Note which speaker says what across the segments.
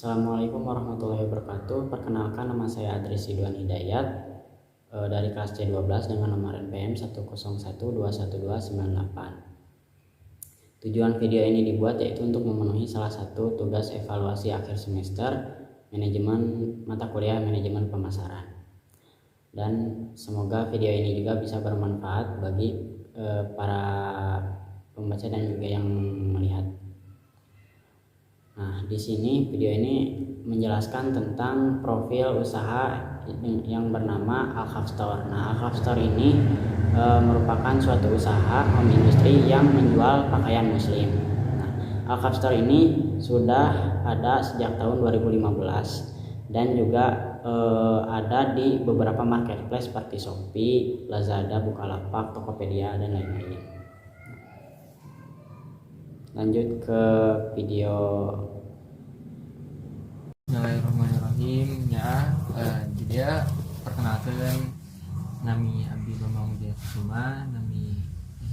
Speaker 1: Assalamualaikum warahmatullahi wabarakatuh. Perkenalkan, nama saya Adris Ridwan Hidayat dari kelas C12 dengan nomor NPM 101212988. Tujuan video ini dibuat yaitu untuk memenuhi salah satu tugas evaluasi akhir semester manajemen mata kuliah manajemen pemasaran. Dan semoga video ini juga bisa bermanfaat bagi para pembaca dan juga yang melihat. Nah, di sini video ini menjelaskan tentang profil usaha yang bernama Al-Khaf Store. Nah, Al-Khaf Store ini merupakan suatu usaha home industry yang menjual pakaian muslim. Nah, Al-Khaf Store ini sudah ada sejak tahun 2015 dan juga ada di beberapa marketplace seperti Shopee, Lazada, Bukalapak, Tokopedia, dan lain-lain. Lanjut ke video.
Speaker 2: Bismillahirrahmanirrahim ya. Jadi ya perkenalkan nami Abdi Bambang Wijaya Kusuma, nami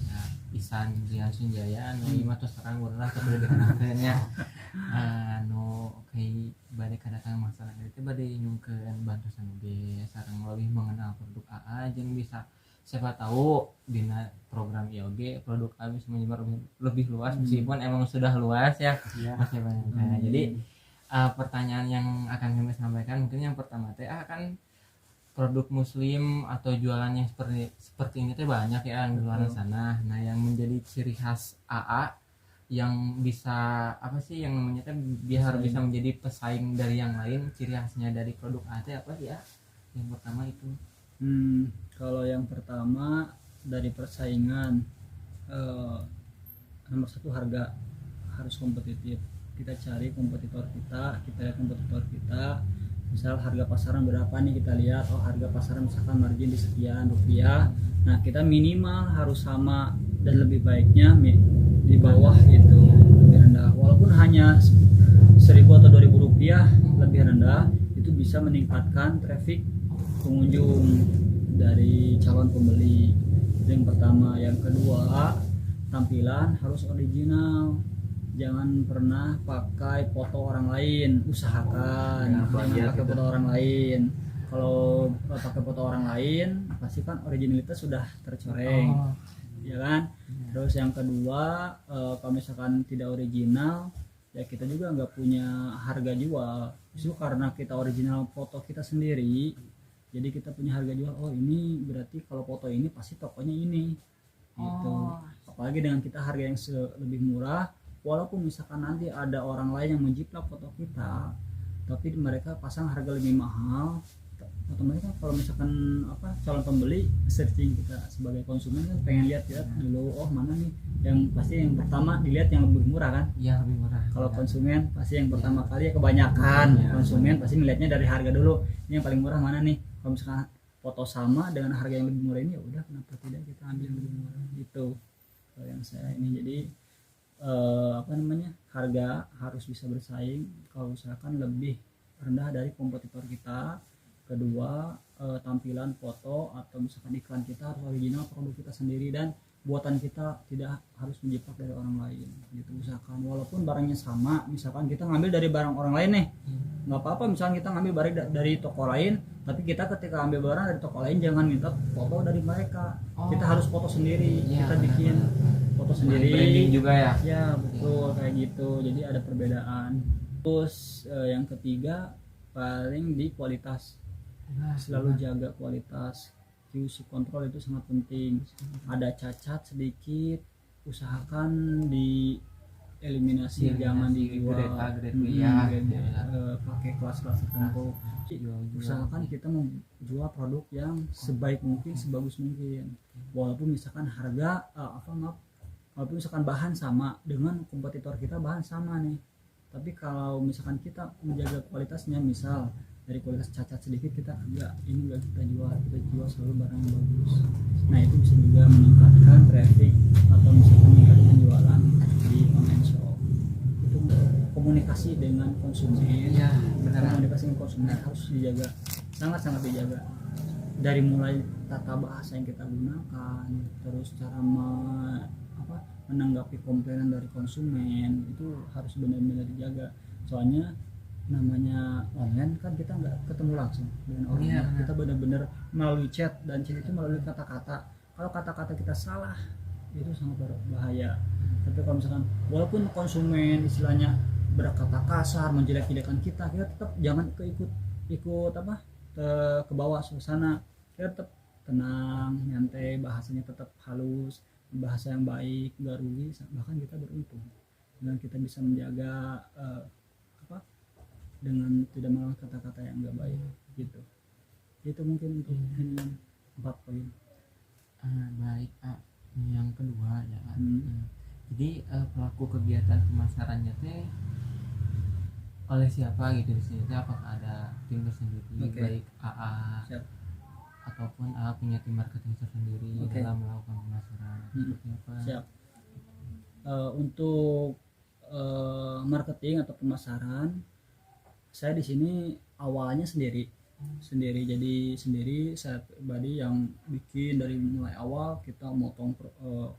Speaker 2: ya, Isan Rian Sunjaya, nami mah terus terang urang kepada dikenalkeun ya. Nu kayak bade kadatang masalah itu bade nyungkeun bantusan oge sareng lebih mengenal produk AA jeung bisa siapa tahu dina program IOG produk A bisa menyebar lebih luas meskipun emang sudah luas ya. Masih banyak. Nah, jadi pertanyaan yang akan kami sampaikan mungkin yang pertama teh kan produk muslim atau jualannya seperti ini teh banyak ya di luar sana. Nah, yang menjadi ciri khas AA yang bisa apa sih yang namanya teh biar bisa menjadi pesaing dari yang lain, ciri khasnya dari produk A teh apa sih ya? Yang pertama itu.
Speaker 3: Kalau yang pertama dari persaingan, nomor satu harga harus kompetitif. Kita cari kompetitor kita lihat kompetitor kita, misal harga pasaran berapa nih, kita lihat harga pasaran misalkan margin di sekian rupiah, nah kita minimal harus sama dan lebih baiknya di bawah itu lebih rendah, walaupun hanya 1.000 atau 2.000 rupiah lebih rendah, itu bisa meningkatkan traffic pengunjung dari calon pembeli. Itu yang pertama. Yang kedua, tampilan harus original, jangan pernah pakai foto orang lain, usahakan jangan pakai foto orang lain. Kalau pakai foto orang lain pasti kan originalitas sudah tercoreng, ya kan. Terus yang kedua, kalau misalkan tidak original ya kita juga nggak punya harga jual. Justru karena kita original foto kita sendiri, jadi kita punya harga jual. Ini berarti kalau foto ini pasti tokonya ini gitu. Apalagi dengan kita harga yang lebih murah, walaupun misalkan nanti ada orang lain yang menjiplak foto kita tapi mereka pasang harga lebih mahal, otomatis kan kalau misalkan calon pembeli searching, kita sebagai konsumen kan pengen lihat dulu mana nih yang pasti yang pertama dilihat yang lebih murah kan.
Speaker 2: Iya, lebih murah.
Speaker 3: Kalau konsumen pasti yang pertama kali kebanyakan konsumen pasti melihatnya dari harga dulu, ini yang paling murah mana nih. Kalau misalkan foto sama dengan harga yang lebih murah ini, ya udah kenapa tidak kita ambil yang lebih murah gitu. Kalau yang saya ini jadi harga harus bisa bersaing kalau misalkan lebih rendah dari kompetitor kita. Kedua, tampilan foto atau misalkan iklan kita harus original, produk kita sendiri dan buatan kita, tidak harus menjiplak dari orang lain gitu. Misalkan walaupun barangnya sama, misalkan kita ngambil dari barang orang lain nih, nggak apa-apa misalkan kita ngambil barang dari toko lain, tapi kita ketika ambil barang dari toko lain jangan minta foto dari mereka. Kita harus foto sendiri, kita bikin foto sendiri,
Speaker 2: branding juga ya.
Speaker 3: Ya betul, kayak gitu. Jadi ada perbedaan. Terus yang ketiga paling di kualitas, selalu jaga kualitas. QC control itu sangat penting. Ada cacat sedikit, usahakan di eliminasi, jangan dijual pakai kelas-kelas tertentu. Usahakan kita menjual produk yang sebaik mungkin, sebagus mungkin, walaupun misalkan harga walaupun misalkan bahan sama dengan kompetitor kita, bahan sama nih, tapi kalau misalkan kita menjaga kualitasnya, misal dari kualitas cacat sedikit kita ini enggak kita jual selalu barang yang bagus. Nah, itu bisa juga meningkatkan traffic atau misalkan meningkatkan penjualan di online shop. Itu komunikasi dengan konsumen, komunikasi dengan konsumen harus dijaga, sangat-sangat dijaga, dari mulai tata bahasa yang kita gunakan, terus cara menanggapi komplainan dari konsumen, itu harus benar-benar dijaga. Soalnya namanya online kan kita nggak ketemu langsung dengan orangnya.
Speaker 2: Iya,
Speaker 3: Kita benar-benar melalui chat, dan chat itu melalui kata-kata. Kalau kata-kata kita salah itu sangat berbahaya. Tapi kalau misalkan walaupun konsumen istilahnya berkata kasar, menjelek-jelekan kita tetap jangan ikut apa ke bawah suasana. Kita tetap tenang, nyantai, bahasanya tetap halus, bahasa yang baik, nggak rugi, bahkan kita beruntung dengan kita bisa menjaga apa dengan tidak menggunakan kata-kata yang nggak baik gitu. Itu mungkin untuk ini 4 poin.
Speaker 2: Baik, yang kedua ya kan. Jadi pelaku kegiatan pemasarannya teh oleh siapa gitu di sini teh, apakah ada tim tersendiri, baik AA
Speaker 3: Siap.
Speaker 2: ataupun AA punya tim marketing tersendiri dalam melakukan pemasaran seperti apa?
Speaker 3: Siap. Untuk marketing atau pemasaran, saya di sini awalnya sendiri, jadi sendiri saya pribadi yang bikin dari mulai awal. Kita motong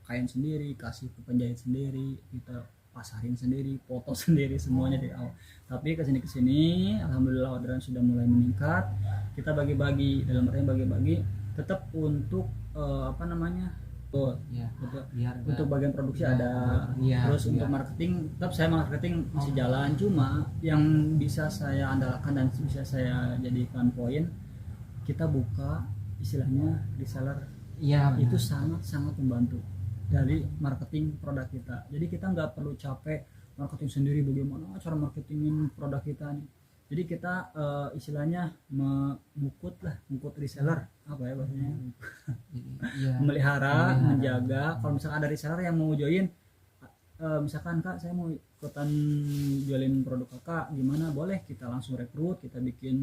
Speaker 3: kain sendiri, kasih ke penjahit sendiri, kita pasarin sendiri, foto sendiri, semuanya dari awal. Tapi kesini alhamdulillah orderan sudah mulai meningkat. Kita bagi-bagi, dalam artian bagi-bagi tetap untuk apa namanya betul,
Speaker 2: biar
Speaker 3: untuk bagian produksi ada. Terus untuk marketing tetap saya marketing masih jalan, cuma yang bisa saya andalkan dan bisa saya jadikan poin, kita buka istilahnya reseller. Itu sangat membantu dari marketing produk kita. Jadi kita nggak perlu capek marketing sendiri, bagaimana cara marketingin produk kita nih. Jadi kita istilahnya mengukut reseller, apa ya bahasanya, memelihara, menjaga. Kalau misalkan ada reseller yang mau join, misalkan Kak saya mau ikutan jualin produk Kakak, gimana, boleh, kita langsung rekrut, kita bikin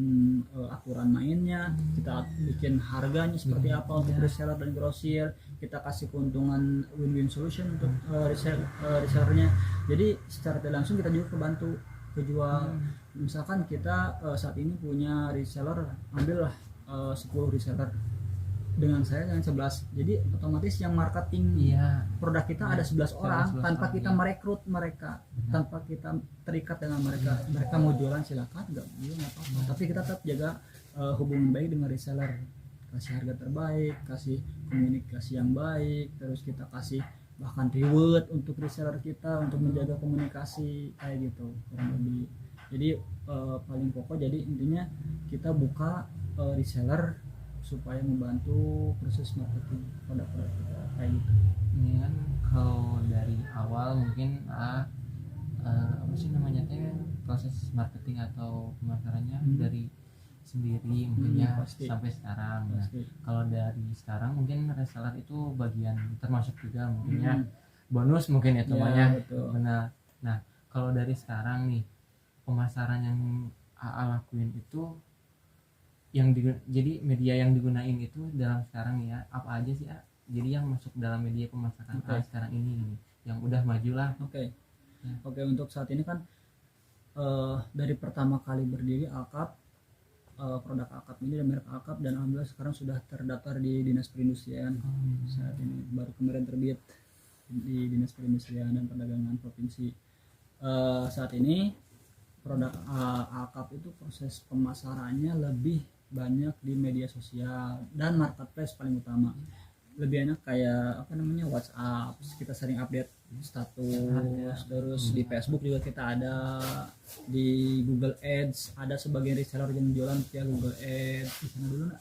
Speaker 3: aturan mainnya, kita bikin harganya seperti apa untuk reseller dan grosir, kita kasih keuntungan win-win solution untuk resellernya. Jadi secara tidak langsung kita juga kebantu kejual. Misalkan kita saat ini punya reseller, ambillah 10 reseller dengan saya dengan 11, jadi otomatis yang marketing produk kita ada 11 orang tanpa kita merekrut mereka, tanpa kita terikat dengan mereka. Mereka mau jualan silakan, nggak apa-apa, tapi kita tetap jaga hubungan baik dengan reseller, kasih harga terbaik, kasih komunikasi yang baik, terus kita kasih bahkan reward untuk reseller kita untuk menjaga komunikasi kayak gitu kurang lebih. Jadi paling pokok, jadi intinya kita buka reseller supaya membantu proses marketing produk-produk kita kayak gitu.
Speaker 2: Ini kan kalau dari awal mungkin apa sih namanya teh, proses marketing atau pemasarannya dari sendiri mungkin sampai sekarang. Nah, kalau dari sekarang mungkin reseller itu bagian termasuk juga mungkinnya bonus mungkin ya temannya. Benar. Nah, kalau dari sekarang nih pemasaran yang AA lakuin itu jadi media yang digunain itu dalam sekarang ya apa aja sih ya? Jadi yang masuk dalam media pemasaran sekarang ini yang udah maju lah.
Speaker 3: Oke, untuk saat ini kan dari pertama kali berdiri Alkap, produk Alkap ini dan merek Alkap, dan alhamdulillah sekarang sudah terdaftar di Dinas Perindustrian. Saat ini baru kemarin terbit di Dinas Perindustrian dan Perdagangan Provinsi. Saat ini produk Alkap itu proses pemasarannya lebih banyak di media sosial dan marketplace paling utama. Lebih enak kayak apa namanya WhatsApp, kita sering update status, terus di Facebook juga kita ada, di Google Ads ada sebagian reseller yang jualan via Google Ads di sana dulu nak.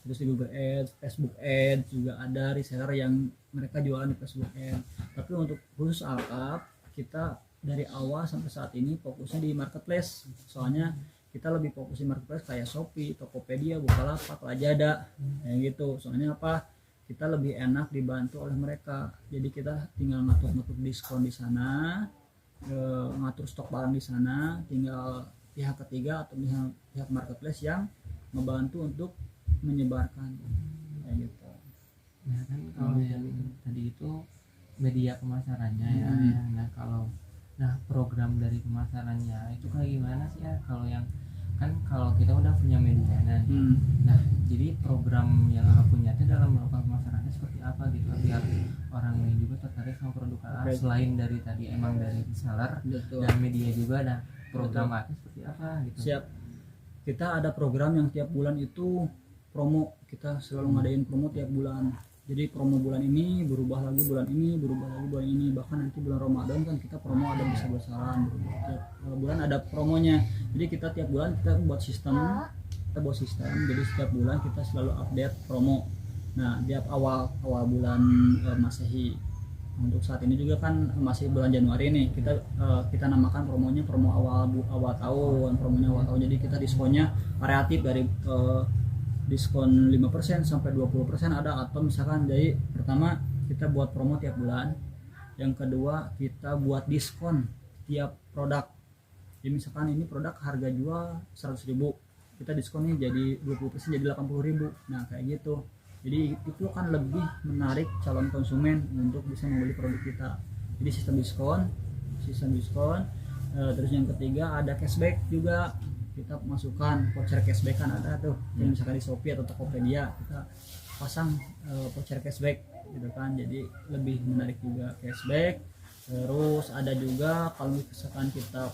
Speaker 3: Terus di Google Ads, Facebook Ads juga ada reseller yang mereka jualan di Facebook Ads. Tapi untuk khusus Alkap kita dari awal sampai saat ini fokusnya di marketplace, soalnya kita lebih fokus di marketplace kayak Shopee, Tokopedia, Bukalapak, Lazada kayak gitu. Soalnya apa, kita lebih enak dibantu oleh mereka, jadi kita tinggal ngatur diskon di sana, ngatur stok barang di sana, tinggal pihak ketiga atau pihak marketplace yang membantu untuk menyebarkan kayak gitu.
Speaker 2: Nah kan kalau yang tadi itu media pemasarannya ya. Nah program dari pemasarannya itu kayak gimana sih ya? Kalau yang kan kalau kita udah punya media nah jadi program yang aku punya itu dalam melakukan pemasarannya seperti apa gitu biar orang lain juga tertarik sama produk AA. Selain dari tadi emang dari reseller dan media juga ada program AA seperti apa gitu.
Speaker 3: Siap. Kita ada program yang tiap bulan itu promo, kita selalu ngadain promo tiap bulan. Jadi promo bulan ini berubah lagi bulan ini, berubah lagi bulan ini, bahkan nanti bulan Ramadan kan kita promo ada besar-besaran. Tiap bulan ada promonya. Jadi kita tiap bulan kita buat sistem, jadi setiap bulan kita selalu update promo. Nah, tiap awal bulan Masehi. Untuk saat ini juga kan masih bulan Januari nih, kita namakan promonya promo awal tahun, promonya awal tahun. Jadi kita diskonnya variatif dari diskon 5% sampai 20% ada, atau misalkan jadi pertama kita buat promo tiap bulan, yang kedua kita buat diskon tiap produk. Jadi misalkan ini produk harga jual 100.000, kita diskonnya jadi 20% jadi 80.000. Nah kayak gitu, jadi itu kan lebih menarik calon konsumen untuk bisa membeli produk kita. Jadi sistem diskon. Terus yang ketiga ada cashback juga, kita masukkan voucher cashback kan ada tuh, yang misalkan di Shopee atau Tokopedia kita pasang voucher cashback gitu kan, jadi lebih menarik juga cashback. Terus ada juga kalau misalkan kita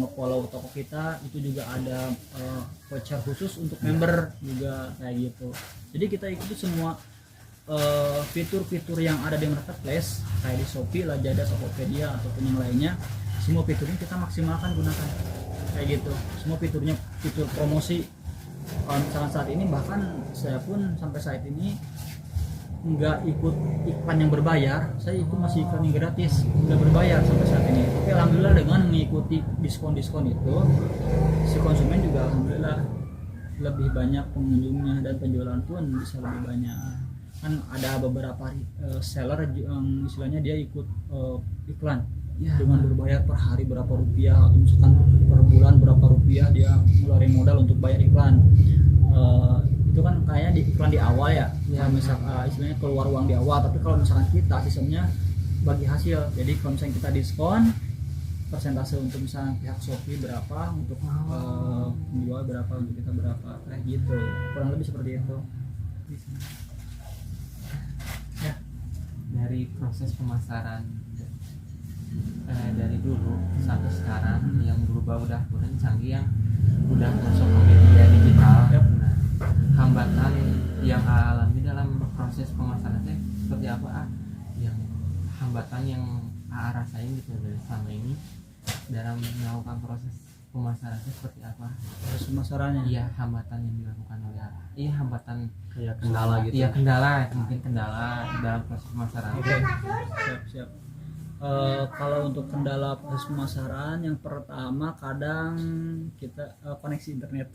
Speaker 3: nge-follow toko kita, itu juga ada voucher khusus untuk member juga kayak gitu. Jadi kita ikuti semua fitur-fitur yang ada di marketplace kayak di Shopee, Lazada, Tokopedia ataupun yang lainnya. Semua fiturnya kita maksimalkan gunakan kayak gitu. Semua fiturnya fitur promosi. Kalau misalkan saat ini, bahkan saya pun sampai saat ini nggak ikut iklan yang berbayar, saya ikut masih iklan yang gratis, nggak berbayar sampai saat ini. Tapi alhamdulillah dengan mengikuti diskon-diskon itu, si konsumen juga alhamdulillah lebih banyak pengunjungnya dan penjualan pun bisa lebih banyak. Kan ada beberapa seller yang istilahnya dia ikut iklan dengan berbayar per hari berapa rupiah, misalkan per bulan berapa rupiah dia ngeluarin modal untuk bayar iklan. Itu kan kayaknya di iklan di awal ya, istilahnya keluar uang di awal. Tapi kalau misalkan kita sistemnya bagi hasil, jadi kalau misalnya kita diskon, persentase untuk misalnya pihak Shopee berapa, untuk penjual berapa, untuk kita berapa, kayak gitu, kurang lebih seperti itu.
Speaker 2: Ya, dari proses pemasaran dari dulu sampai sekarang yang berubah udah kurang canggih, yang udah masuk ke media digital. Nah, hambatan yang alami dalam proses pemasaran seperti apa? Yang hambatan yang rasain gitu dari selama ini dalam melakukan proses pemasaran seperti apa?
Speaker 3: Proses pemasarannya? Iya,
Speaker 2: hambatan yang dilakukan oleh hambatan
Speaker 1: kayak kendala gitu.
Speaker 2: Iya, mungkin kendala dalam proses pemasaran.
Speaker 3: Oke. Siap. Kalau untuk kendala proses pemasaran, yang pertama kadang kita koneksi internet.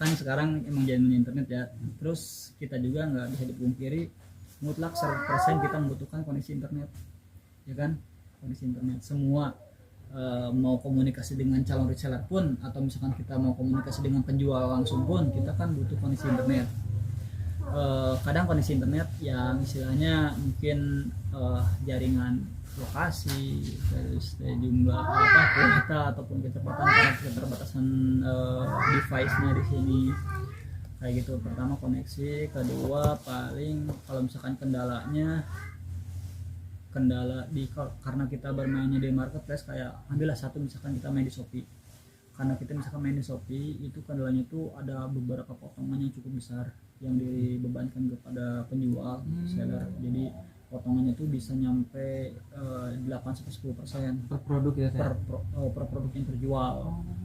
Speaker 3: Kan sekarang emang zaman internet ya. Terus kita juga nggak bisa dipungkiri mutlak 100% kita membutuhkan koneksi internet, ya kan? Koneksi internet semua, mau komunikasi dengan calon reseller pun, atau misalkan kita mau komunikasi dengan penjual langsung pun, kita kan butuh koneksi internet. Kadang koneksi internet yang istilahnya mungkin jaringan lokasi, terus jumlah kuota ataupun kecepatan karena keterbatasan device-nya di sini kayak gitu. Pertama koneksi, kedua paling kalau misalkan kendala karena kita bermainnya di marketplace, kayak ambillah satu misalkan kita main di Shopee. Karena kita misalkan main di Shopee, itu kendalanya tuh ada beberapa potongan yang cukup besar yang dibebankan kepada penjual seller. Jadi potongannya tuh bisa nyampe 8-10%
Speaker 2: per produk ya,
Speaker 3: per produk yang terjual.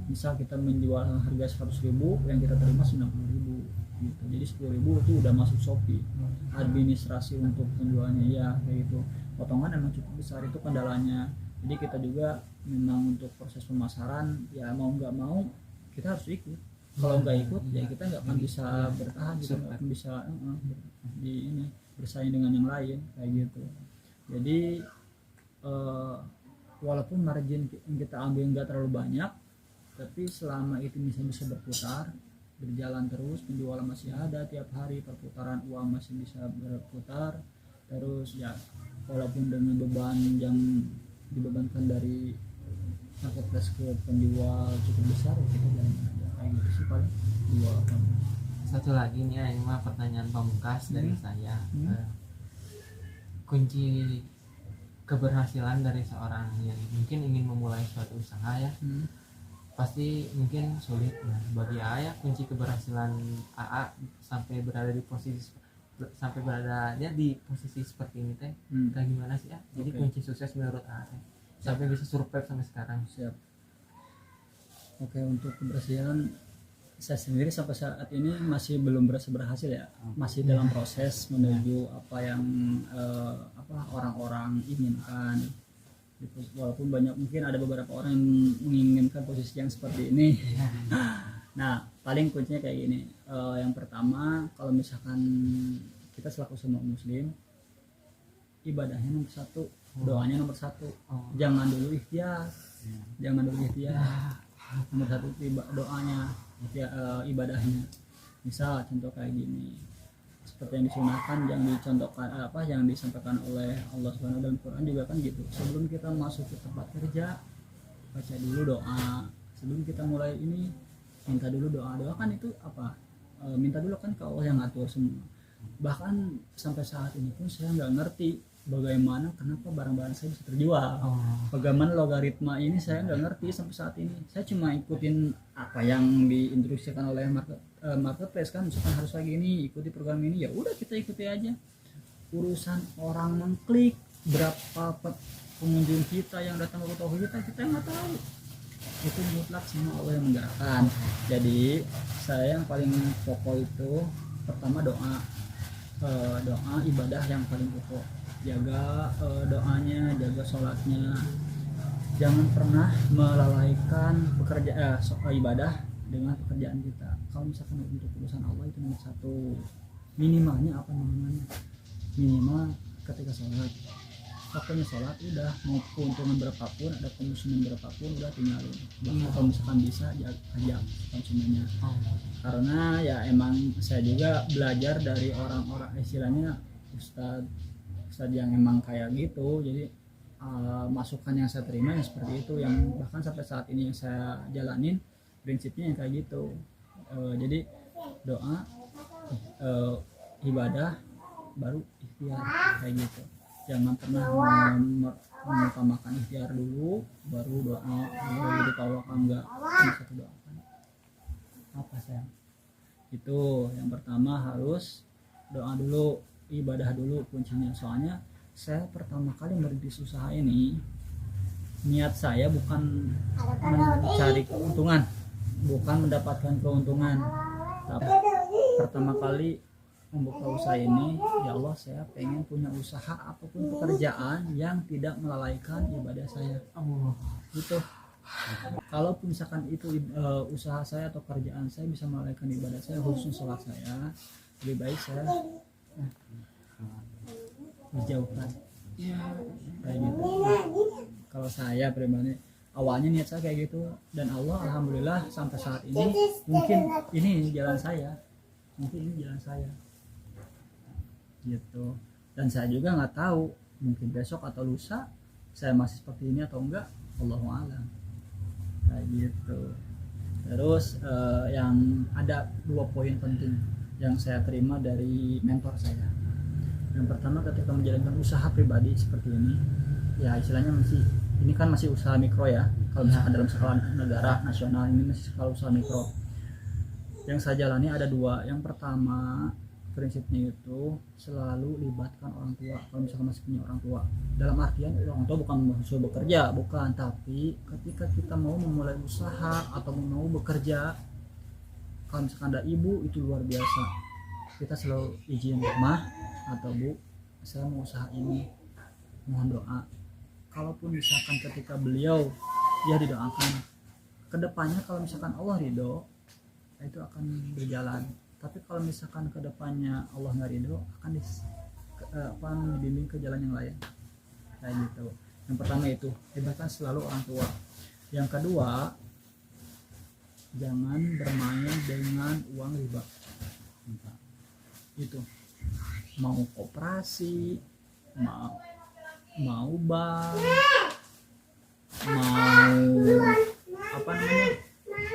Speaker 3: Misal kita menjual harga 100.000, yang kita terima 90.000 gitu. Jadi 10.000 itu udah masuk Shopee. Administrasi untuk penjualnya ya kayak gitu. Potongan emang cukup besar, itu kendalanya. Jadi kita juga memang untuk proses pemasaran ya mau nggak mau kita harus ikut. Kalau nggak ikut ya kita nggak akan bisa bertahan, kita nggak akan bisa bersaing dengan yang lain kayak gitu. Jadi walaupun margin yang kita ambil nggak terlalu banyak, tapi selama itu bisa berputar, berjalan terus, penjualan masih ada tiap hari, perputaran uang masih bisa berputar terus ya, walaupun dengan beban yang dibebankan dari marketplace ke penjual cukup besar ya kita jalan aja kayak gitu sih paling dua.
Speaker 2: Satu lagi nih ya, ini mah pertanyaan pamungkas dari saya. Kunci keberhasilan dari seorang yang mungkin ingin memulai suatu usaha ya, pasti mungkin sulit. Nah, bagi AA kunci keberhasilan AA sampai berada di posisi seperti ini teh kayak gimana sih ya? Jadi kunci sukses menurut AA teh sampai bisa survive sampai sekarang.
Speaker 3: Siap. Oke, untuk keberhasilan saya sendiri sampai saat ini masih belum berhasil ya, masih dalam proses menuju apa yang orang-orang inginkan gitu. Walaupun banyak mungkin ada beberapa orang yang menginginkan posisi yang seperti ini. Nah paling kuncinya kayak gini, yang pertama kalau misalkan kita selaku semua muslim, ibadahnya nomor satu, doanya nomor satu, jangan dulu ikhtiar, nomor satu doanya, ibadahnya. Misal contoh kayak gini, seperti yang disunahkan, yang dicontohkan yang disampaikan oleh Allah Subhanahu dalam Quran juga kan gitu. Sebelum kita masuk ke tempat kerja, baca dulu doa. Sebelum kita mulai ini, minta dulu doa. Doa kan itu minta dulu kan ke Allah yang ngatur semua. Bahkan sampai saat ini pun saya nggak ngerti bagaimana kenapa barang-barang saya bisa terjual, bagaimana logaritma ini saya nggak ngerti sampai saat ini. Saya cuma ikutin apa yang diinstruksikan oleh marketplace kan, misalkan harus lagi ini, ikuti program ini, ya udah kita ikuti aja. Urusan orang mengklik, berapa pengunjung kita yang datang ke toko kita nggak tahu. Itu mutlak semua Allah yang menggerakkan. Jadi saya yang paling pokok itu pertama doa ibadah yang paling pokok. Jaga doanya, jaga sholatnya, jangan pernah melalaikan ibadah dengan pekerjaan kita. Kalau misalkan untuk urusan Allah itu nomor satu. Minimalnya minimal ketika sholat, waktunya sholat udah, mau keuntungan berapapun, ada komisinya berapapun, udah tinggalin. Kalau misalkan bisa ajak konsumennya. Karena ya emang saya juga belajar dari orang-orang, istilahnya ustadz yang emang kayak gitu. Jadi masukan yang saya terima yang seperti itu, yang bahkan sampai saat ini yang saya jalanin prinsipnya yang kayak gitu. Jadi doa, ibadah, baru ikhtiar kayak gitu. Jangan pernah mengutamakan ikhtiar dulu baru doa. Jadi kalau enggak bisa doakan apa sayang, itu yang pertama harus doa dulu, ibadah dulu kuncinya. Soalnya saya pertama kali merintis usaha ini, niat saya bukan mencari keuntungan, bukan mendapatkan keuntungan, tapi pertama kali membuka usaha ini, ya Allah saya pengen punya usaha apapun pekerjaan yang tidak melalaikan ibadah saya. Gitu. Kalaupun misalkan itu usaha saya atau kerjaan saya bisa melalaikan ibadah saya, khususnya sholat saya, lebih baik saya dijauhkan. Kayak gitu. Kalau saya pribadi awalnya niat saya kayak gitu, dan Allah alhamdulillah sampai saat ini mungkin ini jalan saya, gitu. Dan saya juga nggak tahu mungkin besok atau lusa saya masih seperti ini atau enggak, Allahu a'lam. Kayak gitu. Terus yang ada 2 poin penting yang saya terima dari mentor saya. Yang pertama, ketika menjalankan usaha pribadi seperti ini, ya istilahnya masih usaha mikro ya. Kalau misalkan dalam skala negara nasional, ini masih skala usaha mikro. Yang saya jalani ada 2. Yang pertama, prinsipnya itu selalu libatkan orang tua. Kalau misalkan masih punya orang tua, dalam artian orang tua bukan suruh bekerja, bukan, tapi ketika kita mau memulai usaha atau mau bekerja, kalau misalkan ada ibu, itu luar biasa. Kita selalu izin, mah atau bu, saya mau usaha ini, mohon doa. Kalaupun misalkan ketika beliau ya didoakan, kedepannya kalau misalkan Allah ridho, itu akan berjalan. Tapi kalau misalkan kedepannya Allah nggak ridho, akan dibimbing ke jalan yang lain. Kayak gitu. Yang pertama itu, libatkan selalu orang tua. Yang kedua, jangan bermain dengan uang riba. Itu mau koperasi, mau bank, mau apa namanya,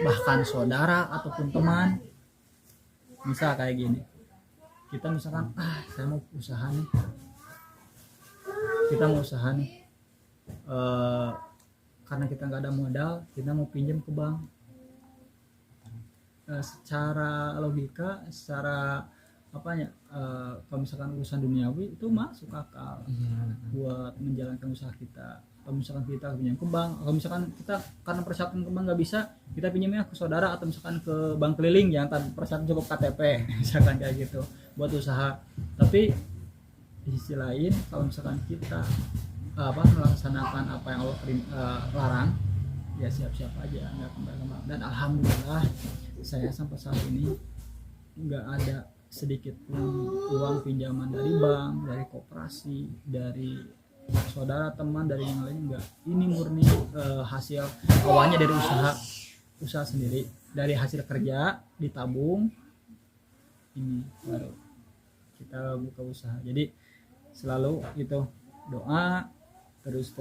Speaker 3: bahkan saudara ataupun teman. Misal kayak gini, kita misalkan saya mau usaha nih, karena kita nggak ada modal, kita mau pinjam ke bank. Secara logika, secara apanya, kalau misalkan urusan duniawi itu masuk akal buat menjalankan usaha kita. Kalau misalkan kita pinjam ke bank, kalau misalkan kita karena persyaratan ke bank nggak bisa, kita pinjamnya ke saudara atau misalkan ke bank keliling yang tanpa persyaratan cukup KTP misalkan kayak gitu buat usaha. Tapi di sisi lain, kalau misalkan kita melaksanakan apa yang Allah larang, ya siap-siap aja, nggak kembali. Dan alhamdulillah saya sampai saat ini nggak ada sedikit pun uang pinjaman dari bank, dari koperasi, dari saudara, teman, dari yang lain, enggak. Ini murni hasil awalnya dari usaha sendiri, dari hasil kerja ditabung, ini baru kita buka usaha. Jadi selalu itu doa, terus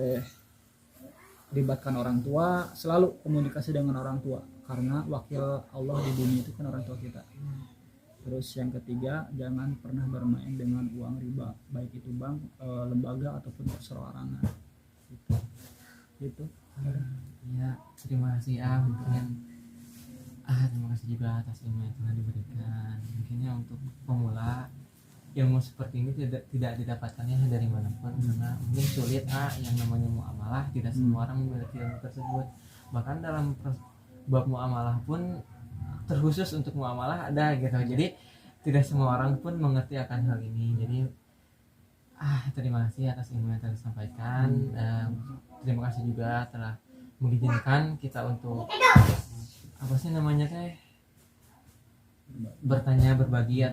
Speaker 3: libatkan orang tua, selalu komunikasi dengan orang tua, karena wakil Allah di bumi itu kan orang tua kita. Terus yang ketiga, jangan pernah bermain dengan uang riba, baik itu bank, lembaga ataupun perseorangan. Gitu.
Speaker 2: Ya, terima kasih mungkin terima kasih juga atas ilmu yang telah diberikan. Mungkinnya untuk pemula ilmu seperti ini tidak didapatkannya dari manapun, karena mungkin sulit yang namanya muamalah, tidak semua orang memiliki ilmu tersebut. Bahkan dalam bab muamalah pun terkhusus untuk muamalah ada gitu. Jadi tidak semua orang pun mengerti akan hal ini. Jadi terima kasih atas ilmu yang telah disampaikan. Terima kasih juga telah mengizinkan kita untuk bertanya, berbagi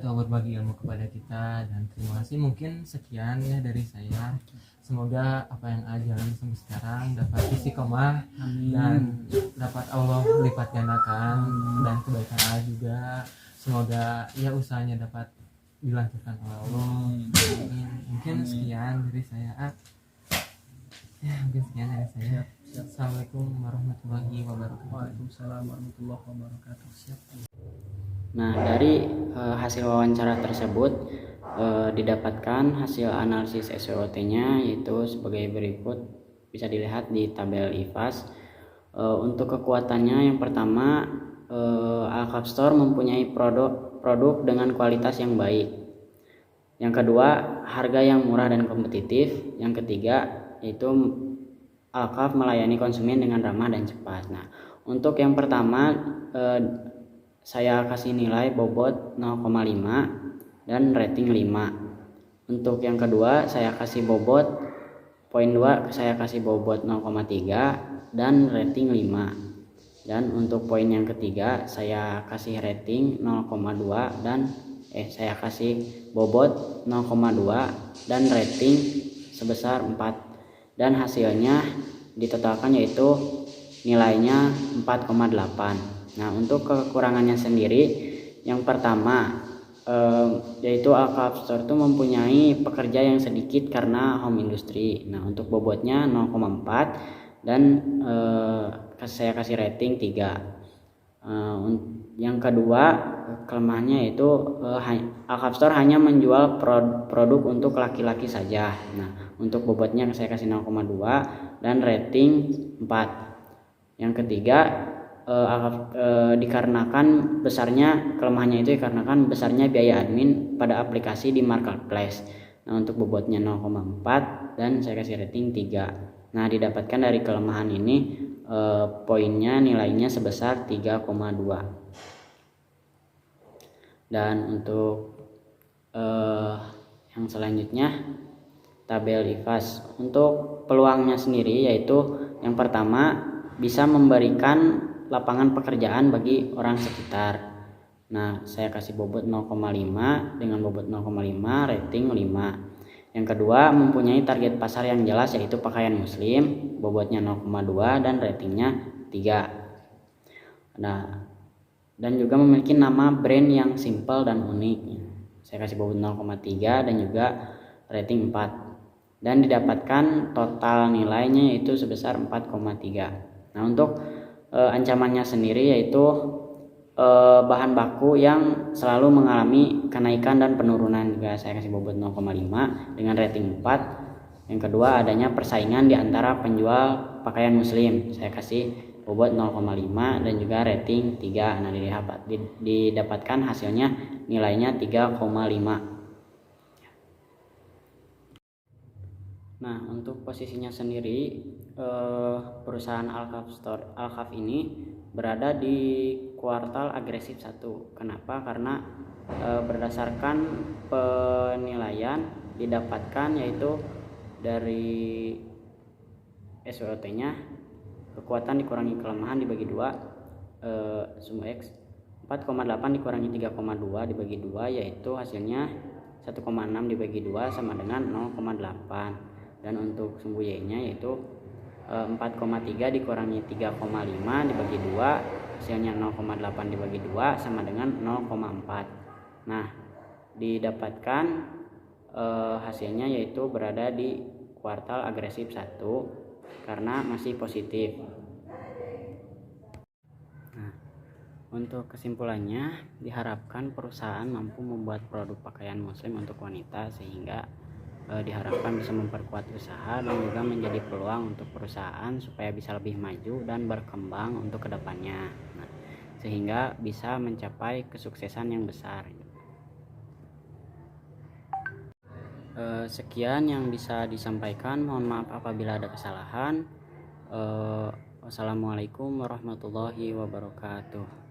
Speaker 2: ilmu kepada kita. Dan terima kasih, mungkin sekian ya dari saya. Semoga apa yang jalani sampai sekarang dapat istiqomah dan dapat Allah lipat gandakan, dan kebaikan juga. Semoga ya usahanya dapat dilancarkan oleh Allah. Mungkin sekian dari saya. Assalamualaikum warahmatullahi wabarakatuh.
Speaker 3: Waalaikumsalam warahmatullahi wabarakatuh. Siap.
Speaker 1: Nah, dari hasil wawancara tersebut didapatkan hasil analisis SWOT-nya, yaitu sebagai berikut. Bisa dilihat di tabel IFAS. Untuk kekuatannya, yang pertama, Alkaf Store mempunyai produk dengan kualitas yang baik. Yang kedua, harga yang murah dan kompetitif. Yang ketiga, yaitu Alkaf melayani konsumen dengan ramah dan cepat. Nah, untuk yang pertama, saya kasih nilai bobot 0,5 dan rating 5. Untuk yang kedua, saya kasih bobot poin 2, saya kasih bobot 0,3 dan rating 5. Dan untuk poin yang ketiga, saya kasih rating 0,2 dan saya kasih bobot 0,2 dan rating sebesar 4. Dan hasilnya ditotalkan yaitu nilainya 4,8. Nah, untuk kekurangannya sendiri, yang pertama yaitu Alkaf Store itu mempunyai pekerja yang sedikit karena home industry. Nah, untuk bobotnya 0,4 dan saya kasih rating 3. Yang kedua, kelemahannya yaitu Alkaf Store hanya menjual produk untuk laki-laki saja. Nah, untuk bobotnya saya kasih 0,2 dan rating 4. Yang ketiga, dikarenakan besarnya kelemahannya itu dikarenakan besarnya biaya admin pada aplikasi di marketplace. Nah, untuk bobotnya 0,4 dan saya kasih rating 3. Nah, didapatkan dari kelemahan ini poinnya nilainya sebesar 3,2. Dan untuk yang selanjutnya, tabel IFAS. Untuk peluangnya sendiri, yaitu yang pertama, bisa memberikan lapangan pekerjaan bagi orang sekitar. Nah, saya kasih bobot 0,5 dengan bobot 0,5 rating 5. Yang kedua, mempunyai target pasar yang jelas, yaitu pakaian muslim, bobotnya 0,2 dan ratingnya 3. Nah, dan juga memiliki nama brand yang simple dan unik. Saya kasih bobot 0,3 dan juga rating 4. dan didapatkan total nilainya yaitu sebesar 4,3. Nah, untuk ancamannya sendiri yaitu bahan baku yang selalu mengalami kenaikan dan penurunan, juga saya kasih bobot 0,5 dengan rating 4. Yang kedua, adanya persaingan di antara penjual pakaian muslim, saya kasih bobot 0,5 dan juga rating 3. Nah, didapatkan hasilnya nilainya 3,5. Nah, untuk posisinya sendiri perusahaan Alkhaf ini berada di kuartal agresif 1. Kenapa? Karena berdasarkan penilaian didapatkan yaitu dari SWOT-nya kekuatan dikurangi kelemahan dibagi 2, sum X 4,8 dikurangi 3,2 dibagi 2 yaitu hasilnya 1,6 dibagi 2 sama dengan 0,8. Dan untuk sumbu Y-nya yaitu 4,3 dikurangi 3,5 dibagi 2 hasilnya 0,8 dibagi 2 sama dengan 0,4. Nah, didapatkan hasilnya yaitu berada di kuartal agresif 1 karena masih positif. Nah, untuk kesimpulannya, diharapkan perusahaan mampu membuat produk pakaian muslim untuk wanita sehingga diharapkan bisa memperkuat usaha dan juga menjadi peluang untuk perusahaan supaya bisa lebih maju dan berkembang untuk kedepannya. Nah, sehingga bisa mencapai kesuksesan yang besar. Sekian yang bisa disampaikan, mohon maaf apabila ada kesalahan. Wassalamualaikum warahmatullahi wabarakatuh.